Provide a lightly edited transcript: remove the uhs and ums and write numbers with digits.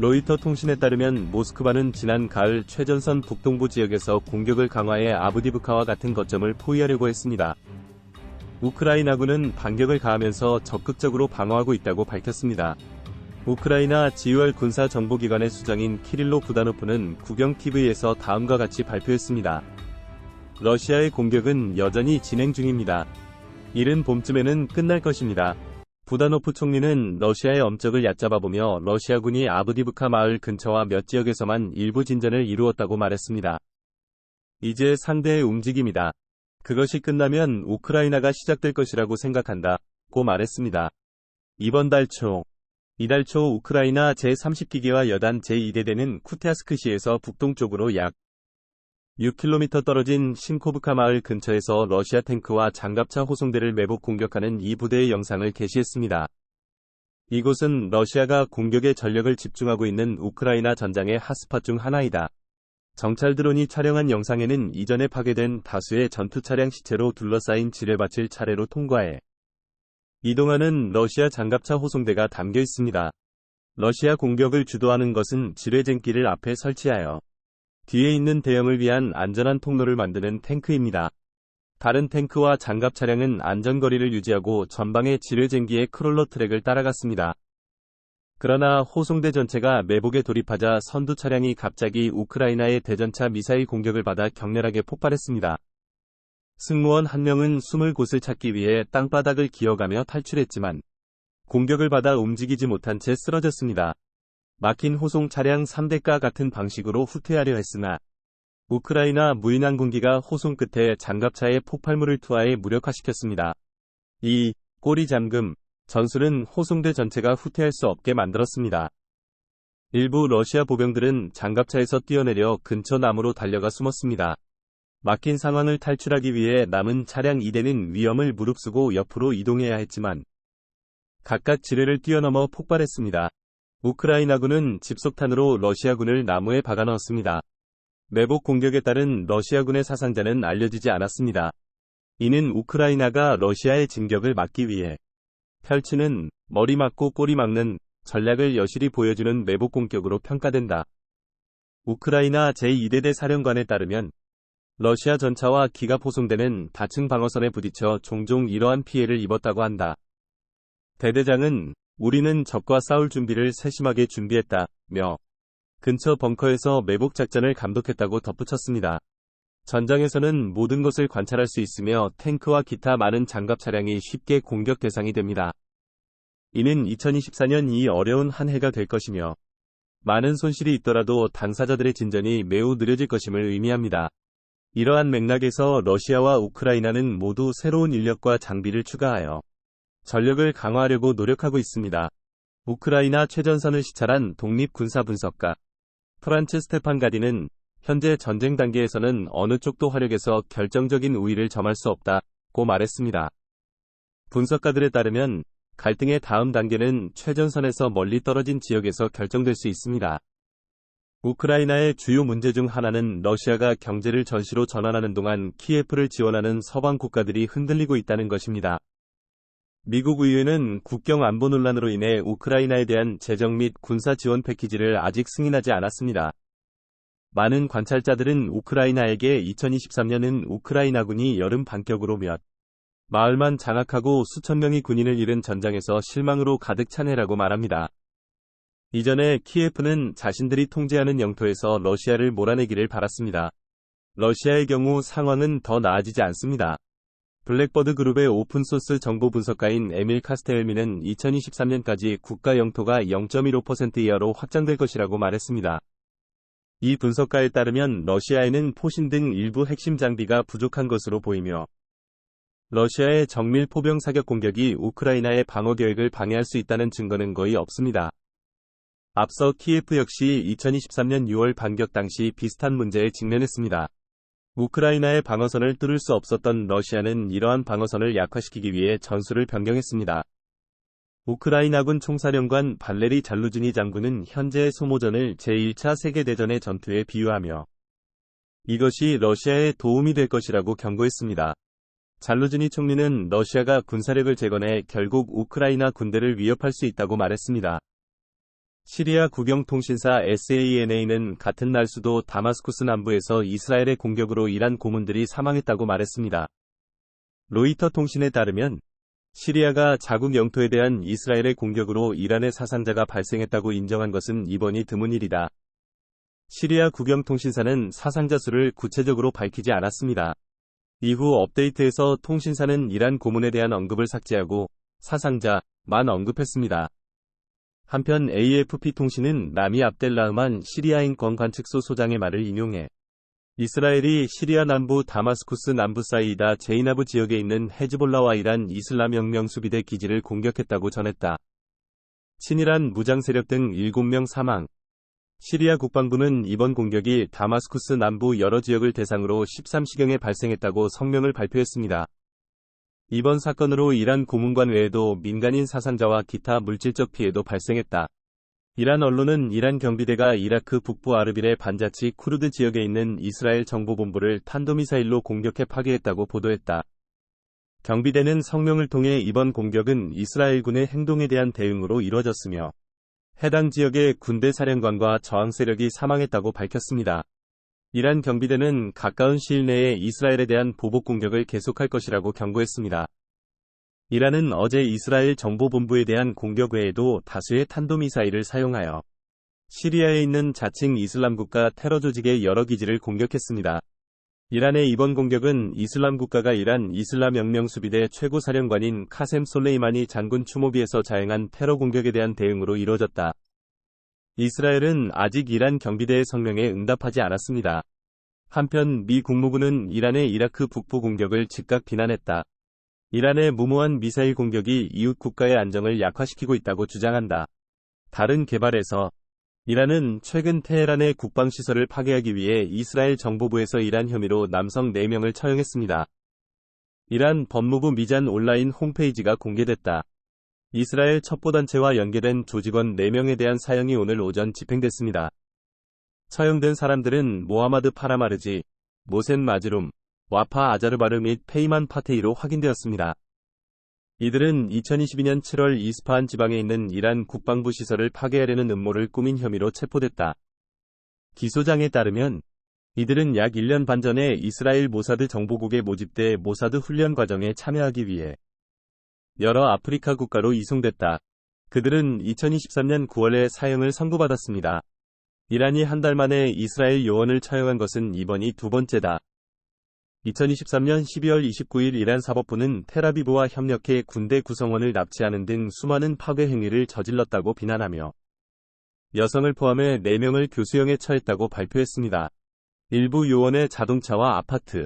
로이터 통신에 따르면 모스크바는 지난 가을 최전선 북동부 지역에서 공격을 강화해 아브디브카와 같은 거점을 포위하려고 했습니다. 우크라이나군은 반격을 가하면서 적극적으로 방어하고 있다고 밝혔습니다. 우크라이나 지휘월 군사정보기관의 수장인 키릴로 부다노프는 국영TV에서 다음과 같이 발표했습니다. 러시아의 공격은 여전히 진행 중입니다. 이른 봄쯤에는 끝날 것입니다. 부다노프 총리는 러시아의 엄적을 얕잡아보며 러시아군이 아브디브카 마을 근처와 몇 지역에서만 일부 진전을 이루었다고 말했습니다. 이제 상대의 움직임이다. 그것이 끝나면 우크라이나가 시작될 것이라고 생각한다고 말했습니다. 이달 초 우크라이나 제30기계와 여단 제2대대는 쿠피안스크시에서 북동쪽으로 약 6km 떨어진 신코브카 마을 근처에서 러시아 탱크와 장갑차 호송대를 매복 공격하는 이 부대의 영상을 게시했습니다. 이곳은 러시아가 공격에 전력을 집중하고 있는 우크라이나 전장의 핫스팟 중 하나이다. 정찰 드론이 촬영한 영상에는 이전에 파괴된 다수의 전투 차량 시체로 둘러싸인 지뢰밭을 차례로 통과해 이동하는 러시아 장갑차 호송대가 담겨 있습니다. 러시아 공격을 주도하는 것은 지뢰쟁기를 앞에 설치하여 뒤에 있는 대형을 위한 안전한 통로를 만드는 탱크입니다. 다른 탱크와 장갑 차량은 안전거리를 유지하고 전방의 지뢰쟁기의 크롤러 트랙을 따라갔습니다. 그러나 호송대 전체가 매복에 돌입하자 선두 차량이 갑자기 우크라이나의 대전차 미사일 공격을 받아 격렬하게 폭발했습니다. 승무원 한 명은 숨을 곳을 찾기 위해 땅바닥을 기어가며 탈출했지만 공격을 받아 움직이지 못한 채 쓰러졌습니다. 막힌 호송 차량 3대과 같은 방식으로 후퇴하려 했으나 우크라이나 무인항공기가 호송 끝에 장갑차에 폭발물을 투하해 무력화시켰습니다. 이 꼬리 잠금 전술은 호송대 전체가 후퇴할 수 없게 만들었습니다. 일부 러시아 보병들은 장갑차에서 뛰어내려 근처 나무로 달려가 숨었습니다. 막힌 상황을 탈출하기 위해 남은 차량 2대는 위험을 무릅쓰고 옆으로 이동해야 했지만 각각 지뢰를 뛰어넘어 폭발했습니다. 우크라이나군은 집속탄으로 러시아군을 나무에 박아 넣었습니다. 매복 공격에 따른 러시아군의 사상자는 알려지지 않았습니다. 이는 우크라이나가 러시아의 진격을 막기 위해 펼치는 머리 맞고 꼬리 막는 전략을 여실히 보여주는 매복 공격으로 평가된다. 우크라이나 제2대대 사령관에 따르면 러시아 전차와 기갑 호송대는 다층 방어선에 부딪혀 종종 이러한 피해를 입었다고 한다. 대대장은 우리는 적과 싸울 준비를 세심하게 준비했다며 근처 벙커에서 매복 작전을 감독했다고 덧붙였습니다. 전장에서는 모든 것을 관찰할 수 있으며 탱크와 기타 많은 장갑 차량이 쉽게 공격 대상이 됩니다. 이는 2024년 이 어려운 한 해가 될 것이며 많은 손실이 있더라도 당사자들의 진전이 매우 느려질 것임을 의미합니다. 이러한 맥락에서 러시아와 우크라이나는 모두 새로운 인력과 장비를 추가하여 전력을 강화하려고 노력하고 있습니다. 우크라이나 최전선을 시찰한 독립군사분석가 프란츠 스테판 가디는 현재 전쟁 단계에서는 어느 쪽도 화력에서 결정적인 우위를 점할 수 없다고 말했습니다. 분석가들에 따르면 갈등의 다음 단계는 최전선에서 멀리 떨어진 지역에서 결정될 수 있습니다. 우크라이나의 주요 문제 중 하나는 러시아가 경제를 전시로 전환하는 동안 키예프를 지원하는 서방 국가들이 흔들리고 있다는 것입니다. 미국 의회는 국경 안보 논란으로 인해 우크라이나에 대한 재정 및 군사 지원 패키지를 아직 승인하지 않았습니다. 많은 관찰자들은 우크라이나에게 2023년은 우크라이나군이 여름 반격으로 몇 마을만 장악하고 수천 명의 군인을 잃은 전장에서 실망으로 가득 찬 해라고 말합니다. 이전에 키예프는 자신들이 통제하는 영토에서 러시아를 몰아내기를 바랐습니다. 러시아의 경우 상황은 더 나아지지 않습니다. 블랙버드 그룹의 오픈소스 정보 분석가인 에밀 카스텔미는 2023년까지 국가 영토가 0.15% 이하로 확장될 것이라고 말했습니다. 이 분석가에 따르면 러시아에는 포신 등 일부 핵심 장비가 부족한 것으로 보이며 러시아의 정밀 포병 사격 공격이 우크라이나의 방어 계획을 방해할 수 있다는 증거는 거의 없습니다. 앞서 키예프 역시 2023년 6월 반격 당시 비슷한 문제에 직면했습니다. 우크라이나의 방어선을 뚫을 수 없었던 러시아는 이러한 방어선을 약화시키기 위해 전술을 변경했습니다. 우크라이나군 총사령관 발레리 잘루즈니 장군은 현재의 소모전을 제1차 세계대전의 전투에 비유하며 이것이 러시아에 도움이 될 것이라고 경고했습니다. 잘루즈니 총리는 러시아가 군사력을 재건해 결국 우크라이나 군대를 위협할 수 있다고 말했습니다. 시리아 국영통신사 SANA는 같은 날 수도 다마스쿠스 남부에서 이스라엘의 공격으로 이란 고문들이 사망했다고 말했습니다. 로이터 통신에 따르면 시리아가 자국 영토에 대한 이스라엘의 공격으로 이란의 사상자가 발생했다고 인정한 것은 이번이 드문 일이다. 시리아 국영통신사는 사상자 수를 구체적으로 밝히지 않았습니다. 이후 업데이트에서 통신사는 이란 고문에 대한 언급을 삭제하고 사상자만 언급했습니다. 한편 AFP 통신은 라미 압델라흐만 시리아 인권관측소 소장의 말을 인용해 이스라엘이 시리아 남부 다마스쿠스 남부 사이이다 제이나브 지역에 있는 헤즈볼라와 이란 이슬람 혁명 수비대 기지를 공격했다고 전했다. 친이란 무장 세력 등 7명 사망. 시리아 국방부는 이번 공격이 다마스쿠스 남부 여러 지역을 대상으로 13시경에 발생했다고 성명을 발표했습니다. 이번 사건으로 이란 고문관 외에도 민간인 사상자와 기타 물질적 피해도 발생했다. 이란 언론은 이란 경비대가 이라크 북부 아르빌의 반자치 쿠르드 지역에 있는 이스라엘 정보본부를 탄도미사일로 공격해 파괴했다고 보도했다. 경비대는 성명을 통해 이번 공격은 이스라엘군의 행동에 대한 대응으로 이뤄졌으며 해당 지역의 군대 사령관과 저항 세력이 사망했다고 밝혔습니다. 이란 경비대는 가까운 시일 내에 이스라엘에 대한 보복 공격을 계속할 것이라고 경고했습니다. 이란은 어제 이스라엘 정보본부에 대한 공격 외에도 다수의 탄도미사일을 사용하여 시리아에 있는 자칭 이슬람국가 테러 조직의 여러 기지를 공격했습니다. 이란의 이번 공격은 이슬람국가가 이란 이슬람혁명수비대 최고사령관인 카셈 솔레이마니 장군 추모비에서 자행한 테러 공격에 대한 대응으로 이뤄졌다. 이스라엘은 아직 이란 경비대의 성명에 응답하지 않았습니다. 한편 미 국무부는 이란의 이라크 북부 공격을 즉각 비난했다. 이란의 무모한 미사일 공격이 이웃 국가의 안정을 약화시키고 있다고 주장한다. 다른 개발에서 이란은 최근 테헤란의 국방시설을 파괴하기 위해 이스라엘 정보부에서 이란 혐의로 남성 4명을 처형했습니다. 이란 법무부 미잔 온라인 홈페이지가 공개됐다. 이스라엘 첩보단체와 연계된 조직원 4명에 대한 사형이 오늘 오전 집행됐습니다. 처형된 사람들은 모하마드 파라마르지, 모센 마즈룸, 와파 아자르바르 및 페이만 파테이로 확인되었습니다. 이들은 2022년 7월 이스파한 지방에 있는 이란 국방부 시설을 파괴하려는 음모를 꾸민 혐의로 체포됐다. 기소장에 따르면 이들은 약 1년 반 전에 이스라엘 모사드 정보국에 모집돼 모사드 훈련 과정에 참여하기 위해 여러 아프리카 국가로 이송됐다. 그들은 2023년 9월에 사형을 선고받았습니다. 이란이 한 달 만에 이스라엘 요원을 처형한 것은 이번이 두 번째다. 2023년 12월 29일 이란 사법부는 텔아비브와 협력해 군대 구성원을 납치하는 등 수많은 파괴 행위를 저질렀다고 비난하며 여성을 포함해 4명을 교수형에 처했다고 발표했습니다. 일부 요원의 자동차와 아파트,